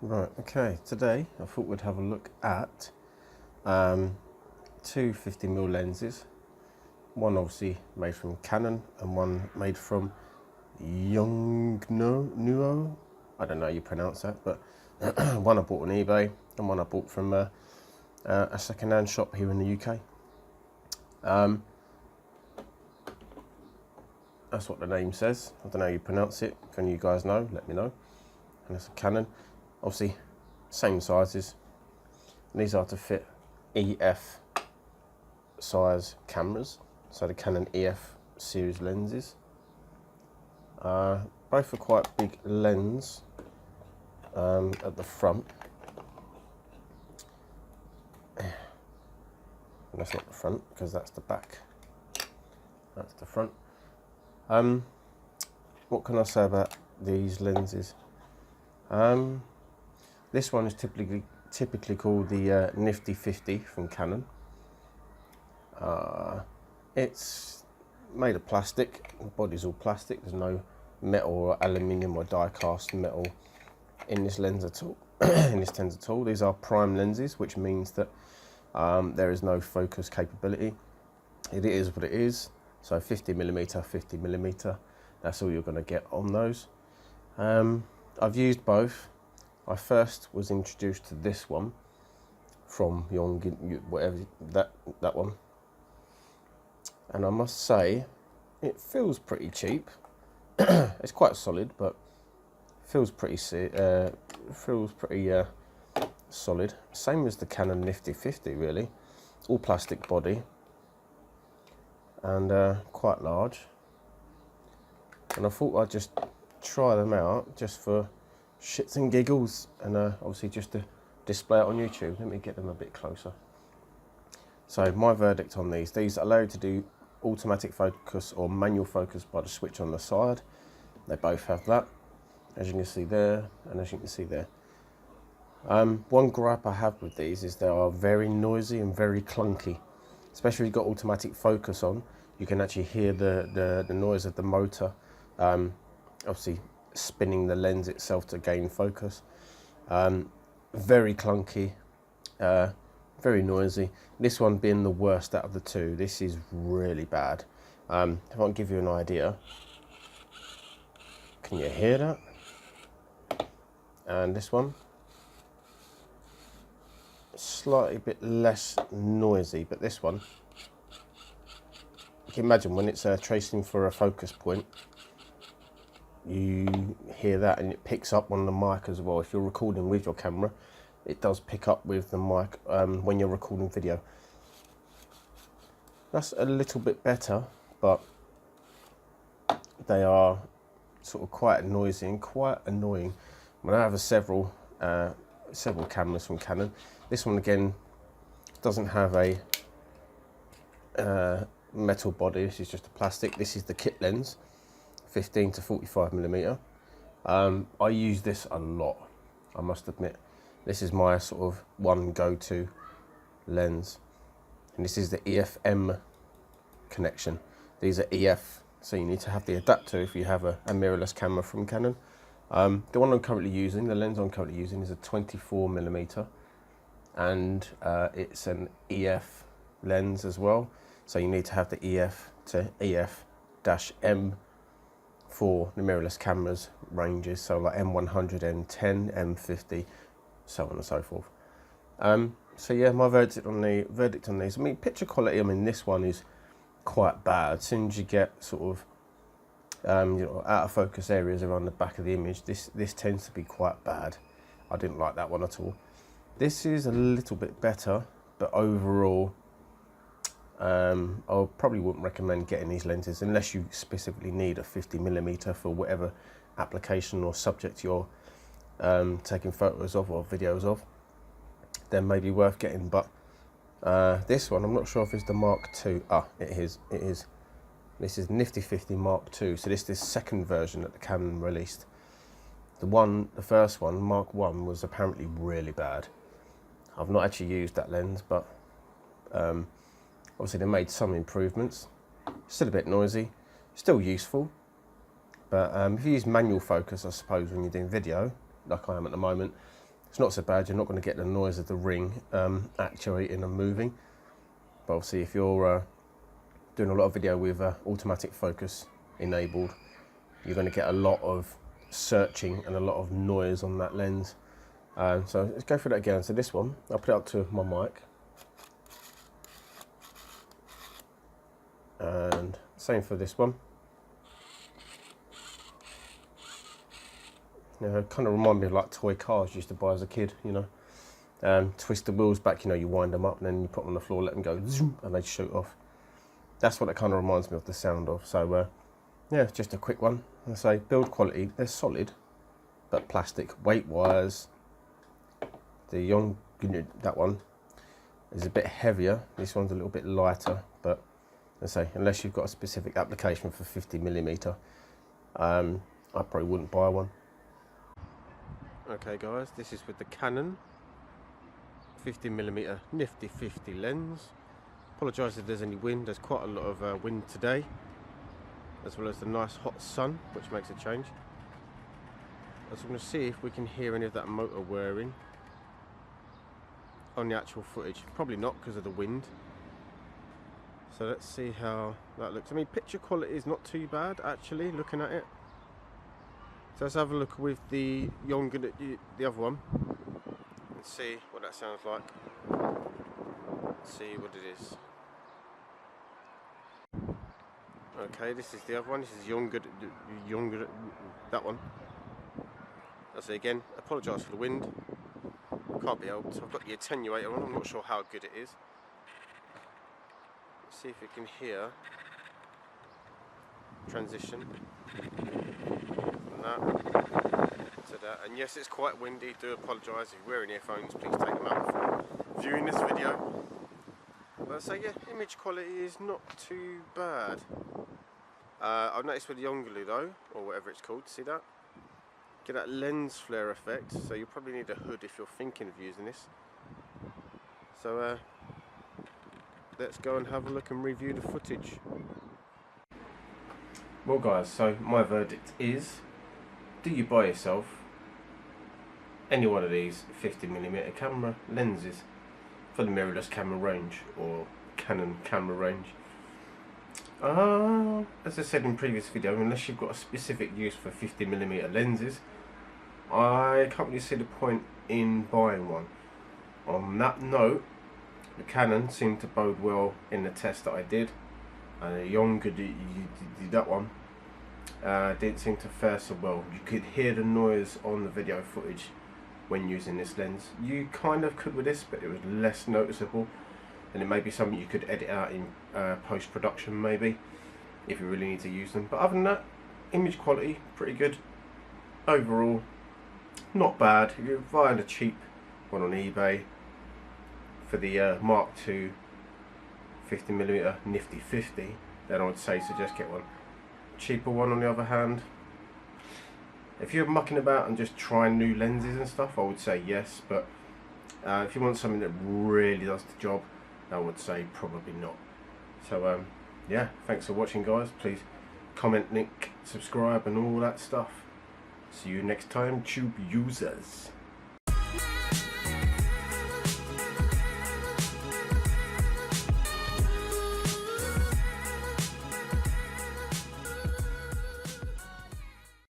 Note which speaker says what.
Speaker 1: Right, okay, today I thought we'd have a look at two 50mm lenses. One obviously made from Canon and one made from Yongnuo. I don't know how you pronounce that, but one I bought on eBay and one I bought from a second-hand shop here in the UK. That's what the name says. I don't know how you pronounce it. If any of you guys know, let me know. And it's a Canon. Obviously, same sizes. And these are to fit EF size cameras. So the Canon EF series lenses. Both are quite big lens at the front. And that's not the front because that's the back. That's the front. What can I say about these lenses? This one is typically called the Nifty 50 from Canon. It's made of plastic. The body's all plastic. There's no metal or aluminium or die-cast metal in this lens at all. In this lens at all. These are prime lenses, which means that there is no focus capability. It is what it is. So 50mm, 50mm. That's all you're going to get on those. I've used both. I first was introduced to this one from Yongnuo, whatever that one, and I must say it feels pretty cheap. It's quite solid, but feels pretty solid. Same as the Canon Nifty 50, really. All plastic body and quite large. And I thought I'd just try them out just for shits and giggles, and obviously just to display it on YouTube. Let me get them a bit closer. So my verdict on these allow you to do automatic focus or manual focus by the switch on the side. They both have that, as you can see there, and as you can see there. One gripe I have with these is they are very noisy and very clunky. Especially if you've got automatic focus on, you can actually hear the noise of the motor, obviously spinning the lens itself to gain focus. Very clunky, very noisy. This one being the worst out of the two. This is really bad. If I can give you an idea, can you hear that? And this one, slightly bit less noisy, but this one, you can imagine when it's tracing for a focus point, you hear that and it picks up on the mic as well. If you're recording with your camera, it does pick up with the mic when you're recording video. That's a little bit better, but they are sort of quite noisy and quite annoying. I have several cameras from Canon. This one again doesn't have a metal body. This is just a plastic. This is the kit lens, 15 to 45mm. I use this a lot, I must admit. This is my sort of one go-to lens, and this is the EFM connection. These are EF, so you need to have the adapter if you have a mirrorless camera from Canon. The one I'm currently using, the lens I'm currently using, is a 24mm, and it's an EF lens as well. So you need to have the EF to EF-M for the mirrorless cameras ranges, so like M100, M10, M50, so on and so forth. So yeah, my verdict on these. I mean, picture quality. I mean, this one is quite bad. As soon as you get sort of you know, out of focus areas around the back of the image, this tends to be quite bad. I didn't like that one at all. This is a little bit better, but overall, I probably wouldn't recommend getting these lenses unless you specifically need a 50mm for whatever application or subject you're taking photos of or videos of. Then maybe worth getting. But this one, I'm not sure if it's the Mark II. It is. This is Nifty 50 Mark II. So this is the second version that the Canon released. The first one, Mark I, was apparently really bad. I've not actually used that lens, but obviously they made some improvements. Still a bit noisy, still useful. But if you use manual focus, I suppose, when you're doing video, like I am at the moment, It's not so bad. You're not going to get the noise of the ring actuating and moving. But obviously, if you're doing a lot of video with automatic focus enabled, you're going to get a lot of searching and a lot of noise on that lens. So let's go through that again. So this one, I'll put it up to my mic. And same for this one. You know, it kind of remind me of like toy cars you used to buy as a kid, you know. Twist the wheels back, you know, you wind them up and then you put them on the floor, let them go zoom, and they shoot off. That's what it kind of reminds me of the sound of. So yeah, just a quick one. I say build quality, they're solid, but plastic. Weight wise, the Yongnuo, that one is a bit heavier. This one's a little bit lighter, but I say unless you've got a specific application for 50mm, I probably wouldn't buy one. Okay guys, this is with the Canon 50mm nifty 50 lens. Apologise if there's any wind. There's quite a lot of wind today, as well as the nice hot sun, which makes a change. So I'm going to see if we can hear any of that motor whirring on the actual footage. Probably not because of the wind. So let's see how that looks. I mean, picture quality is not too bad actually, looking at it. So let's have a look with the Yongnuo, the other one, and see what that sounds like. Let's see what it is. Okay, this is the other one. This is Yongnuo, that one. I'll say again, apologise for the wind. Can't be helped. I've got the attenuator on. I'm not sure how good it is. Let's see if you can hear transition. That to that, and yes, it's quite windy. Do apologise if you're wearing earphones. Please take them out before viewing this video. But so yeah, image quality is not too bad. I've noticed with the Yongnuo though, or whatever it's called, see that? Get that lens flare effect. So you probably need a hood if you're thinking of using this. So let's go and have a look and review the footage. Well guys, so my verdict is, do you buy yourself any one of these 50mm camera lenses for the mirrorless camera range or Canon camera range? As I said in previous video, unless you've got a specific use for 50mm lenses, I can't really see the point in buying one. On that note, the Canon seemed to bode well in the test that I did, and the Yongnuo, that one didn't seem to fare so well. You could hear the noise on the video footage when using this lens. You kind of could with this, but it was less noticeable, and it may be something you could edit out in post-production maybe, if you really need to use them. But other than that, image quality pretty good overall, not bad. If you're buying a cheap one on eBay for the Mark II 50mm nifty 50, then I would say suggest get one. Cheaper one on the other hand, if you're mucking about and just trying new lenses and stuff, I would say yes, but if you want something that really does the job, I would say probably not. So yeah, thanks for watching guys. Please comment, link, subscribe and all that stuff. See you next time, tube users.